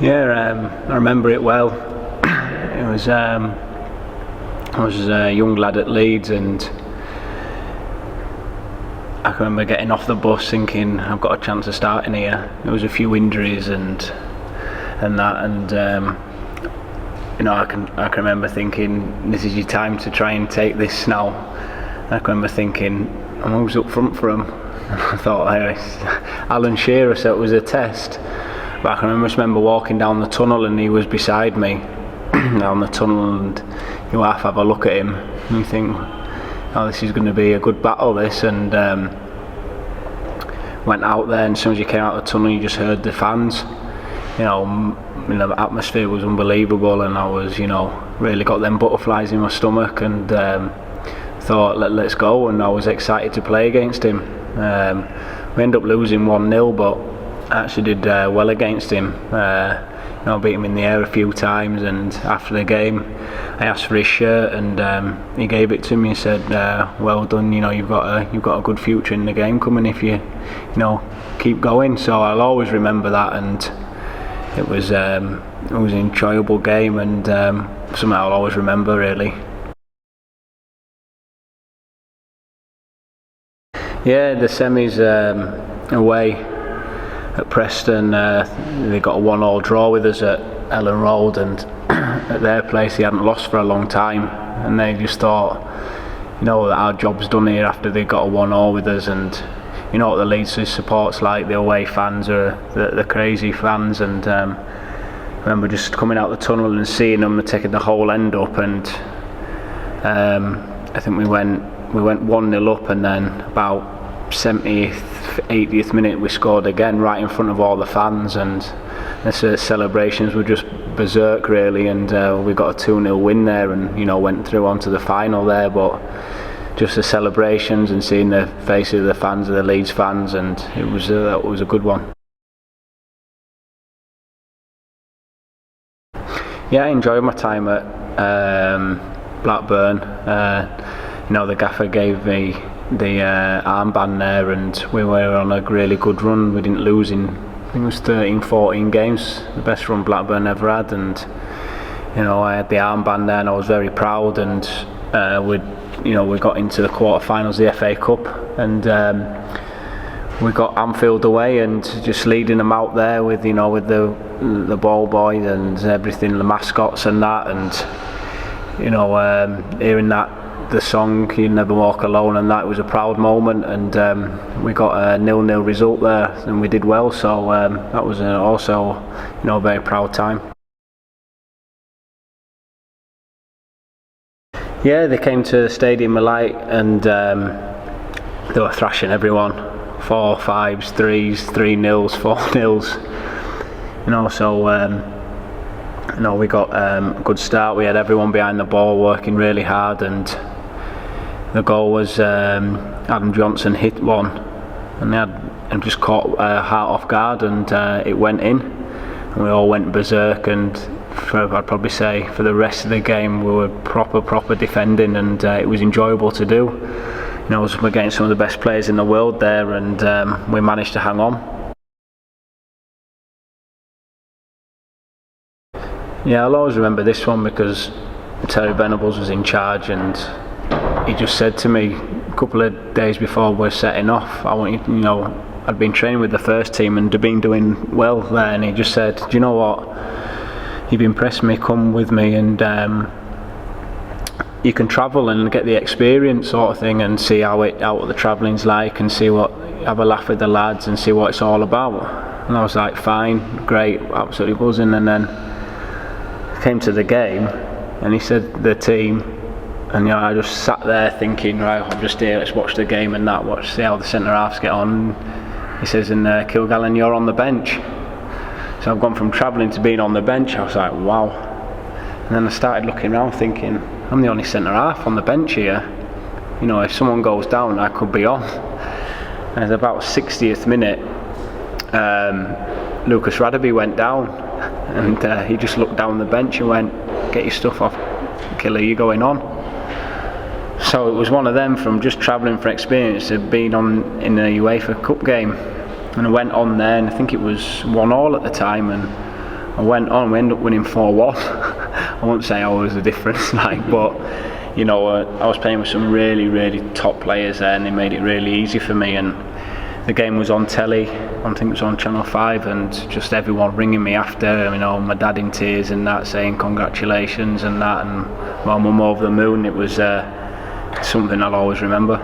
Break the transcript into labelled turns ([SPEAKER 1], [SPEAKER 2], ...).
[SPEAKER 1] Yeah, I remember it well. It was I was a young lad at Leeds, and I can remember getting off the bus thinking I've got a chance of starting here. There was a few injuries and that, and I can remember thinking this is your time to try and take this now. I can remember thinking I'm always up front for him. I thought, hey, Alan Shearer, so it was a test. But I can remember walking down the tunnel and he was beside me down the tunnel, and you have a look at him and you think, oh, this is going to be a good battle, this. And went out there, and as soon as you came out of the tunnel you just heard the fans. The atmosphere was unbelievable, and I was, really got them butterflies in my stomach, and thought, let's go. And I was excited to play against him. We ended up losing 1-0, but I actually did well against him. Beat him in the air a few times, and after the game I asked for his shirt, and he gave it to me and said, well done, you've got a good future in the game coming if you keep going. So I'll always remember that, and it was an enjoyable game, and something I'll always remember, really. Yeah, the semis away at Preston, they got a 1-1 draw with us at Ellen Road, and at their place they hadn't lost for a long time, and they just thought, that our job's done here after they got a 1-1 with us. And you know what the Leeds support's like, the away fans are the crazy fans, and I remember just coming out the tunnel and seeing them taking the whole end up, and I think we went 1-0 up, and then about 70th, 80th minute we scored again right in front of all the fans, and the celebrations were just berserk, really, and we got a 2-0 win there, and went through onto the final there. But just the celebrations and seeing the faces of the fans, of the Leeds fans, and it was a good one. Yeah, I enjoyed my time at Blackburn. The gaffer gave me the armband there, and we were on a really good run. We didn't lose in, I think it was 13-14 games, the best run Blackburn ever had, and I had the armband there and I was very proud. And we got into the quarter-finals of the FA Cup, and we got Anfield away, and just leading them out there with the ball boy and everything, the mascots and that, and hearing that, the song "You Never Walk Alone," and that was a proud moment, and we got a 0-0 result there, and we did well. So that was also a very proud time. Yeah, they came to the stadium a light, and they were thrashing everyone, 4-5s, 3s, 3-0s, 4-0s. So we got a good start. We had everyone behind the ball working really hard, and the goal was Adam Johnson hit one, and just caught Hart off guard, and it went in, and we all went berserk. And I'd probably say for the rest of the game we were proper defending, and it was enjoyable to do. I was against some of the best players in the world there, and we managed to hang on. Yeah, I'll always remember this one because Terry Venables was in charge, and he just said to me a couple of days before we're setting off, I want you, I'd been training with the first team and had been doing well there, and he just said, do you know what, you've impressed me, come with me, and you can travel and get the experience sort of thing, and see what the travelling's like, and have a laugh with the lads and see what it's all about. And I was like, fine, great, absolutely buzzing. And then came to the game, and he said the team, and I just sat there thinking, right, I'm just here, let's watch the game and that, see how the centre halves get on. He says, and Kilgallon, you're on the bench. So I've gone from travelling to being on the bench. I was like, wow. And then I started looking around thinking, I'm the only centre half on the bench here. If someone goes down, I could be on. And at about 60th minute, Lucas Radaby went down, and he just looked down the bench and went, get your stuff off, Killer, you going on. So it was one of them, from just travelling for experience of being on in a UEFA Cup game, and I went on there, and I think it was 1-1 at the time, and I went on, we ended up winning 4-1. I won't say I was the difference, but you know, I was playing with some really top players there, and they made it really easy for me. And the game was on telly, I think it was on Channel 5, and just everyone ringing me after, you know, my dad in tears and that, saying congratulations and that, and my mum over the moon. It was something I'll always remember.